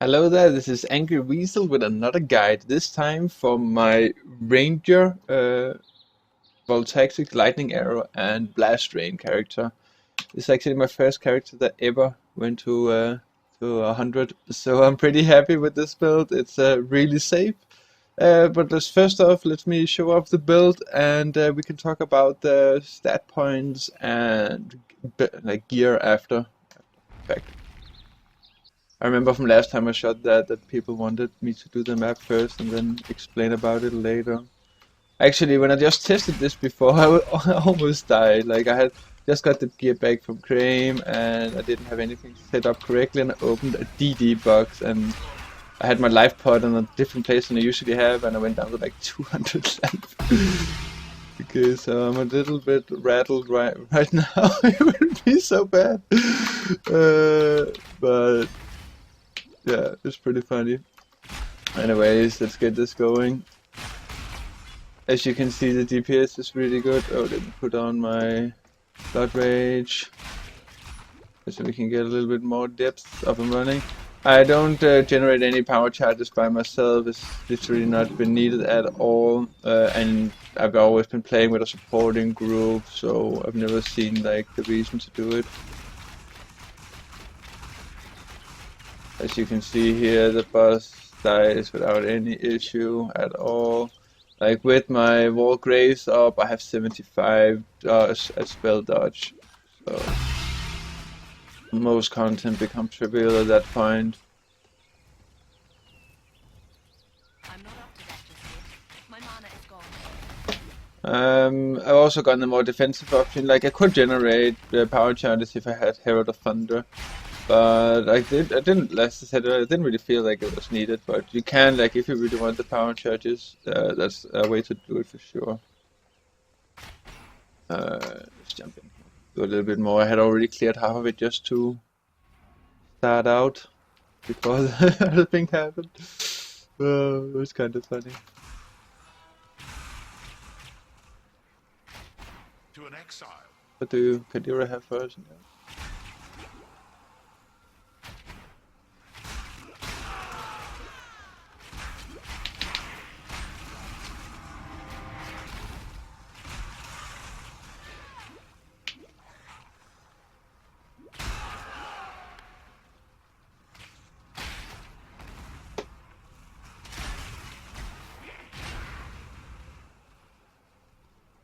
Hello there, this is AngryWeasel with another guide, this time for my Ranger Voltaxic Lightning Arrow and Blast Rain character. This is actually my first character that ever went to 100, so I'm pretty happy with this build. It's really safe. But let's first off, let me show off the build and we can talk about the stat points and like gear after effect. I remember from last time I shot that people wanted me to do the map first and then explain about it later. Actually, when I just tested this before, I almost died. Like I had just got the gear back from Crane and I didn't have anything set up correctly, and I opened a DD box and I had my life pod in a different place than I usually have, and I went down to like 200 life. Okay, so I'm a little bit rattled right now. It would be so bad. But yeah, it's pretty funny. Anyways, let's get this going. As you can see, the DPS is really good. Oh, let me put on my Blood Rage so we can get a little bit more depth up and running. I don't generate any power charges by myself. It's literally not been needed at all, and I've always been playing with a supporting group, so I've never seen like the reason to do it. As you can see here, the boss dies without any issue at all. Like with my wall grace up, I have 75 at spell dodge, so most content becomes trivial at that point. I'm not up to that just yet. My mana is gone. I've also gotten a more defensive option. Like I could generate power charges if I had Herald of Thunder, but I didn't. As I said, I didn't really feel like it was needed. But you can, like, if you really want the power charges, that's a way to do it for sure. Let's jump in. Do a little bit more. I had already cleared half of it just to start out before the other thing happened. It was kind of funny. To an exile. What do Kadira have for us? Yeah.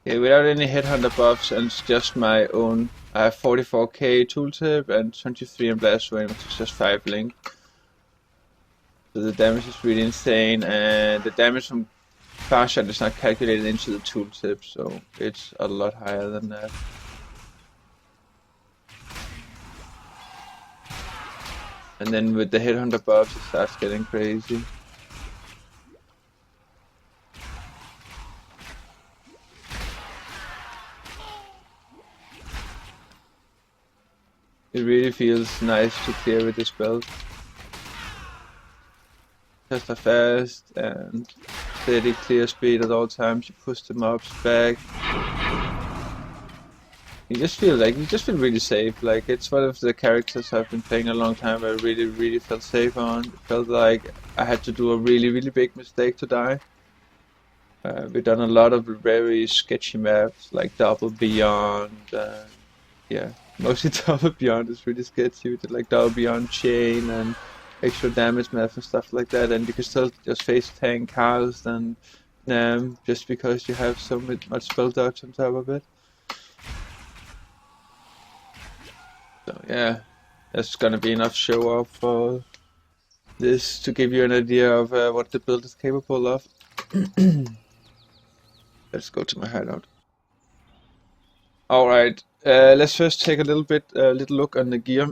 Okay, without any headhunter buffs and just my own, I have 44k tooltip and 23 in blast range, which is just 5 link. So the damage is really insane, and the damage from fast shot is not calculated into the tooltip, so it's a lot higher than that. And then with the headhunter buffs, it starts getting crazy. It really feels nice to clear with this build. Just a fast and steady clear speed at all times. You push the mobs back. You just feel really safe. Like it's one of the characters I've been playing a long time. I really felt safe on. It felt like I had to do a really big mistake to die. We've done a lot of very sketchy maps like Double Beyond. Yeah, mostly Double Beyond is really sketchy. We did like Double Beyond Chain and extra damage maps and stuff like that, and you can still just face tank cast and just because you have so much spell dodge on top of it. So yeah, that's gonna be enough show off for this to give you an idea of what the build is capable of. Let's go to my hideout. Alright, let's first take a little look on the gear.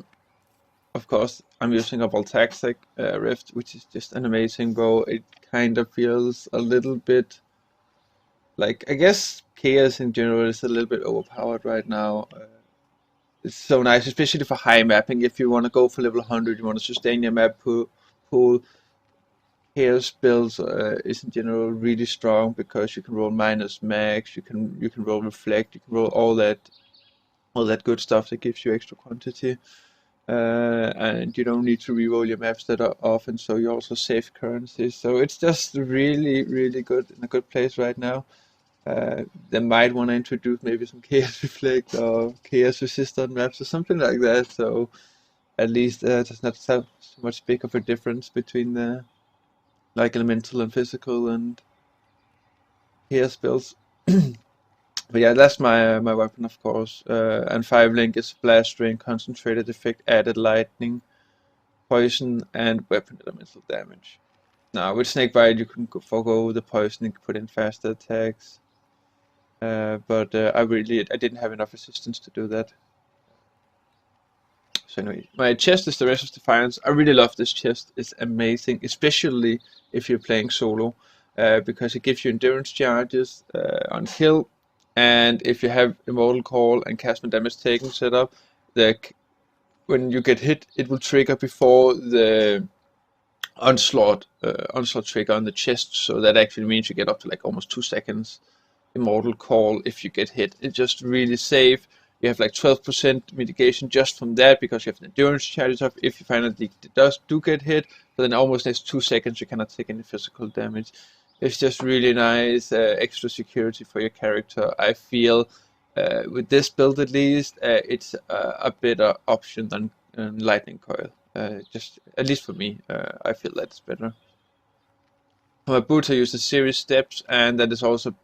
Of course, I'm using a Voltaxic Rift, which is just an amazing bow. It kind of feels a little bit like, I guess Chaos in general is a little bit overpowered right now. It's so nice, especially for high mapping. If you want to go for level 100, you want to sustain your map pool. Chaos builds is in general really strong because you can roll minus max, you can roll reflect, you can roll all that good stuff that gives you extra quantity. and you don't need to reroll your maps that often, so you also save currency. So it's just really, really good, in a good place right now. They might want to introduce maybe some Chaos Reflect or Chaos Resistant maps or something like that, so at least there's not so much big of a difference between the like elemental and physical and Chaos builds. But yeah, that's my weapon, of course. And 5 link is blast rain, concentrated effect, added lightning, poison, and weapon elemental damage. Now with Snakebite you can forgo the poison and put in faster attacks. But I didn't have enough resistance to do that. So anyway, my chest is the Rest of Defiance. I really love this chest. It's amazing, especially if you're playing solo, because it gives you endurance charges on kill, and if you have Immortal Call and Cast Damage Taken set up, when you get hit, it will trigger before the onslaught trigger on the chest. So that actually means you get up to like almost 2 seconds Immortal Call if you get hit. It's just really safe. You have like 12% mitigation just from that because you have an endurance charge up if you finally do get hit, but then almost next 2 seconds you cannot take any physical damage. It's just really nice extra security for your character. I feel with this build at least, it's a better option than Lightning Coil. Just at least for me, I feel that's better. For my boots I use the series steps, and that is also,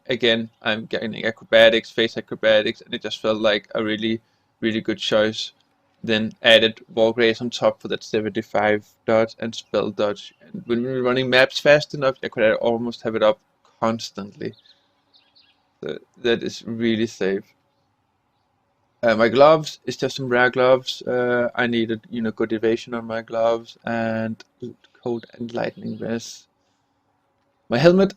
again, I'm getting acrobatics, face acrobatics, and it just felt like a really, really good choice. Then added War Grace on top for that 75 dodge and spell dodge. And when we were running maps fast enough, I could almost have it up constantly. So that is really safe. My gloves is just some rare gloves. I needed, good evasion on my gloves and cold and lightning vest. My helmet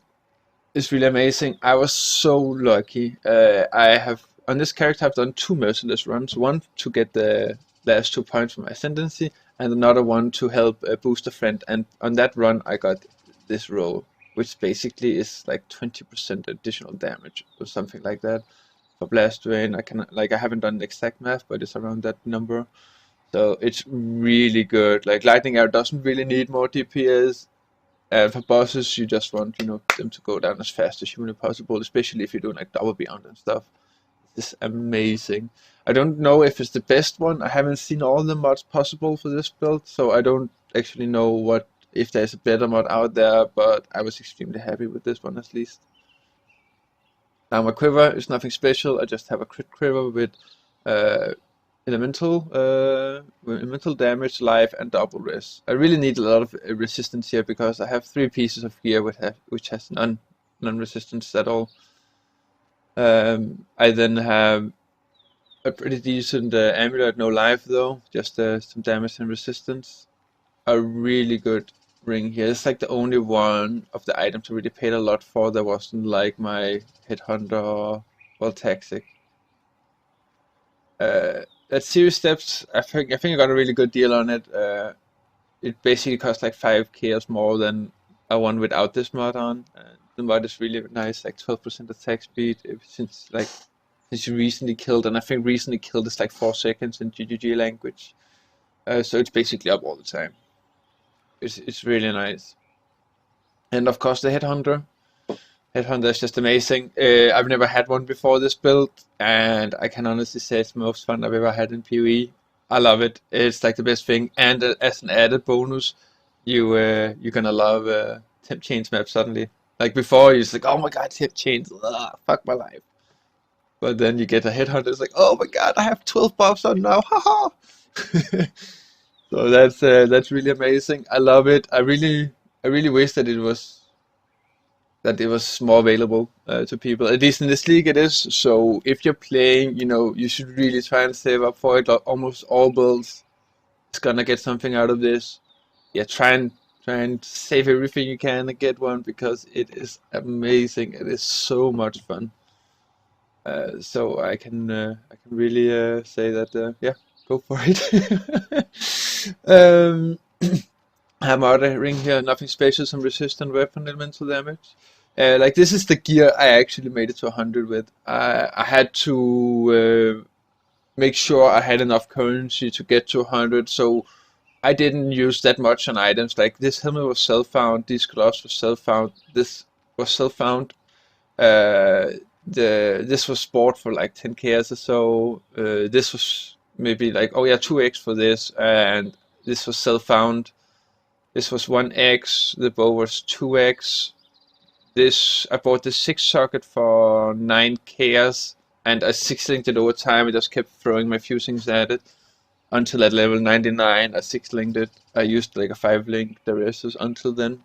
is really amazing. I was so lucky. I have on this character I've done 2 merciless runs. One to get the last 2 points for my ascendancy, and another one to help boost a friend. And on that run I got this roll, which basically is like 20% additional damage or something like that. For blast rain, I haven't done the exact math, but it's around that number. So it's really good. Like lightning arrow doesn't really need more DPS. And for bosses, you just want them to go down as fast as humanly possible, especially if you're doing like double beyond and stuff. It's amazing. I don't know if it's the best one. I haven't seen all the mods possible for this build, so I don't actually know if there's a better mod out there. But I was extremely happy with this one at least. Now my quiver is nothing special. I just have a crit quiver with elemental damage, life, and double res. I really need a lot of resistance here because I have 3 pieces of gear which has none resistance at all. I then have a pretty decent amulet, no life though, just some damage and resistance. A really good ring here. It's like the only one of the items I really paid a lot for that wasn't like my Headhunter or Voltaxic. That series steps, I think I got a really good deal on it. It basically costs like 5 chaos more than a one without this mod on. The mod is really nice, like 12% attack speed since you recently killed, and I think recently killed is like 4 seconds in GGG language. So it's basically up all the time. It's really nice. And of course the Headhunter. Headhunter is just amazing. I've never had one before this build, and I can honestly say it's the most fun I've ever had in PoE. I love it. It's like the best thing. And as an added bonus, you're gonna love temp chains map suddenly. Like before, you're just like, oh my god, temp chains, fuck my life. But then you get a Headhunter, it's like, oh my god, I have 12 buffs on now, haha. So that's really amazing. I love it. I really wish that it was more available to people. At least in this league it is. So if you're playing, you should really try and save up for it. Almost all builds is gonna get something out of this. Yeah, try and save everything you can and get one because it is amazing. It is so much fun. So I can really say that yeah, go for it. I have my other ring here, nothing special, some resistant weapon elemental damage. Like this is the gear I actually made it to 100 with. I had to make sure I had enough currency to get to 100, so I didn't use that much on items. Like this helmet was self-found, these gloves were self-found, this was self-found. Uh, this was bought for like 10k or so. This was maybe like, oh yeah, 2x for this, and this was self-found. This was 1x. The bow was 2x. This I bought the 6 socket for 9k, and I 6-linked it over time. I just kept throwing my fusings at it until at level 99. I 6-linked it. I used like a 5-link the rest until then.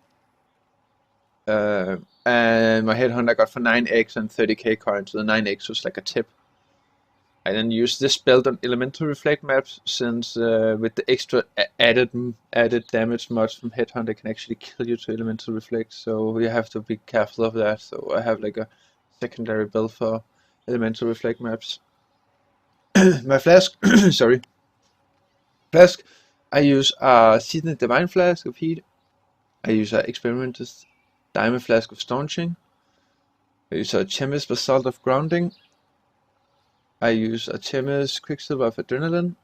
And my headhunt I got for 9x and 30k coins. So the 9x was like a tip. I then used this belt on elemental reflect maps, since with the extra added damage mods from headhunt, it can actually kill you to elemental reflect. So you have to be careful of that. So I have like a secondary build for elemental reflect maps. My flask, sorry, flask. I use a seasoned divine flask of heat. I use a experimental's diamond flask of staunching. I use a chemist basalt of grounding. I use a chemist quicksilver of adrenaline,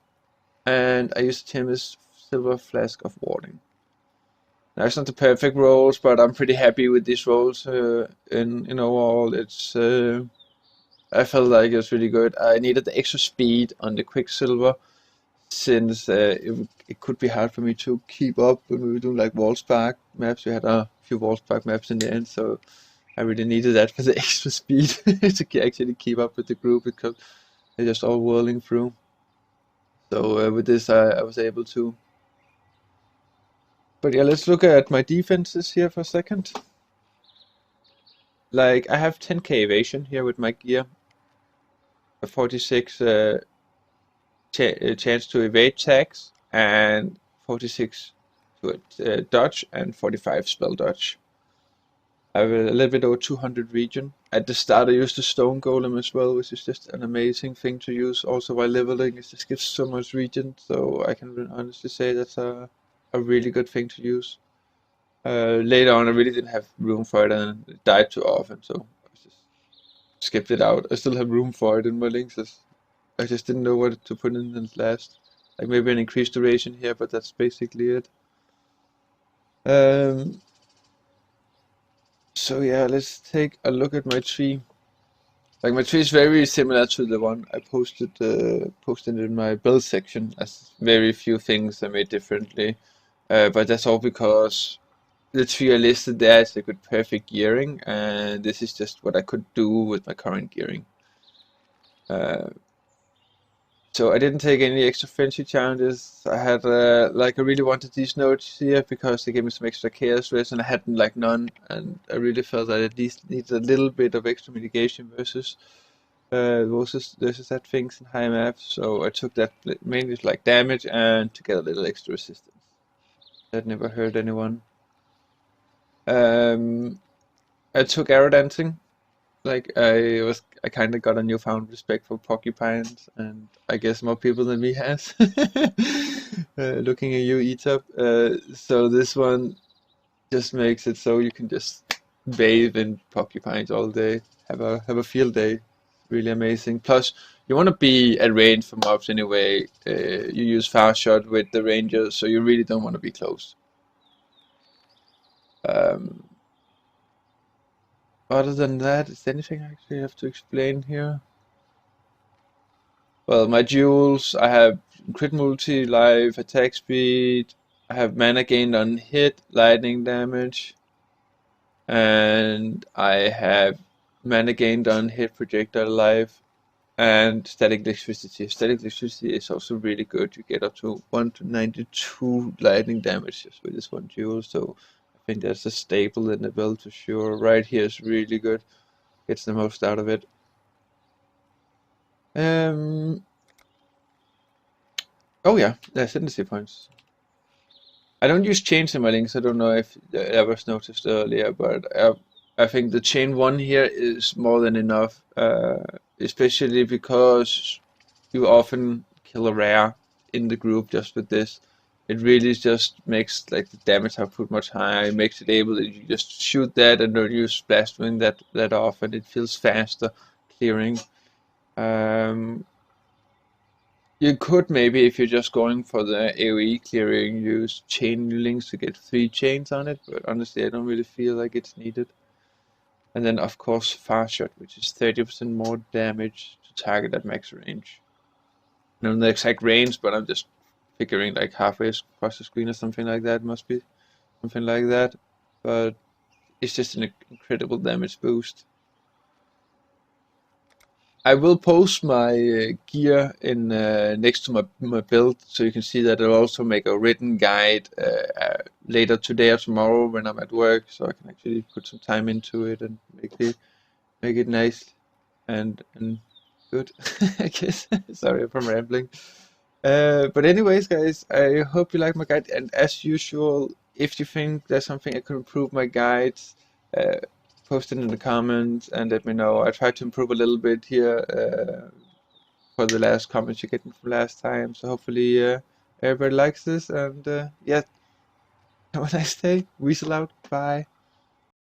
and I use a chemist silver flask of warding. Now it's not the perfect rolls, but I'm pretty happy with these rolls. In overall, it's I felt like it was really good. I needed the extra speed on the quicksilver, since it could be hard for me to keep up when we were doing like wall spark maps. We had a few wall spark maps in the end, so I really needed that for the extra speed to actually keep up with the group, because they're just all whirling through. So with this, I was able to. But yeah, let's look at my defenses here for a second. Like, I have 10k evasion here with my gear, a 46 chance to evade tags, and 46 to dodge, and 45 spell dodge. I have a little bit over 200 regen. At the start, I used the stone golem as well, which is just an amazing thing to use. Also, while leveling, it just gives so much regen. So I can honestly say that's a really good thing to use. Later on, I really didn't have room for it, and it died too often, so I just skipped it out. I still have room for it in my links. I just didn't know what to put in last. Like maybe an increased duration here, but that's basically it. So yeah, let's take a look at my tree. Like my tree is very similar to the one I posted in my build section. As very few things I made differently, but that's all because the tree I listed there is like with perfect gearing, and this is just what I could do with my current gearing. So I didn't take any extra friendship challenges. I had like I really wanted these notes here because they gave me some extra chaos risk, and I hadn't like none, and I really felt that I at least needed a little bit of extra mitigation versus that things in high maps. So I took that mainly like damage and to get a little extra resistance. That never hurt anyone. I took arrow dancing. Like I kind of got a newfound respect for porcupines, and I guess more people than me has. Looking at you, eat up. So this one just makes it so you can just bathe in porcupines all day, have a field day. Really amazing. Plus, you want to be at range for mobs anyway. You use fast shot with the rangers, so you really don't want to be close. Um, Other than that, is there anything I actually have to explain here? Well, my jewels, I have crit multi, life, attack speed, I have mana gained on hit, lightning damage, and I have mana gained on hit, projectile life, and static electricity. Static electricity is also really good. You get up to 1 to 92 lightning damage just with this one jewel, so I think that's a staple in the build for sure. Right here is really good. Gets the most out of it. Oh yeah, the ascendancy points. I don't use chains in my links. I don't know if that was noticed earlier, but I think the chain one here is more than enough, especially because you often kill a rare in the group just with this. It really just makes like the damage output much higher. It makes it able that you just shoot that and don't use splash wing that often. It feels faster clearing. Um, You could maybe, if you're just going for the AoE clearing, use chain links to get 3 chains on it, but honestly I don't really feel like it's needed. And then of course fast shot, which is 30% more damage to target at max range. I don't know the exact range, but I'm just figuring like halfway across the screen or something like that, must be something like that. But it's just an incredible damage boost. I will post my gear in next to my build, so you can see that I'll also make a written guide later today or tomorrow when I'm at work, so I can actually put some time into it and make it nice and good. I guess. Sorry if I'm rambling. But anyways, guys, I hope you like my guide, and as usual, if you think there's something I could improve my guides, uh, post it in the comments and let me know. I tried to improve a little bit here for the last comments you getting from last time, so hopefully everybody likes this, and yeah, have a nice day. Weasel out. Bye.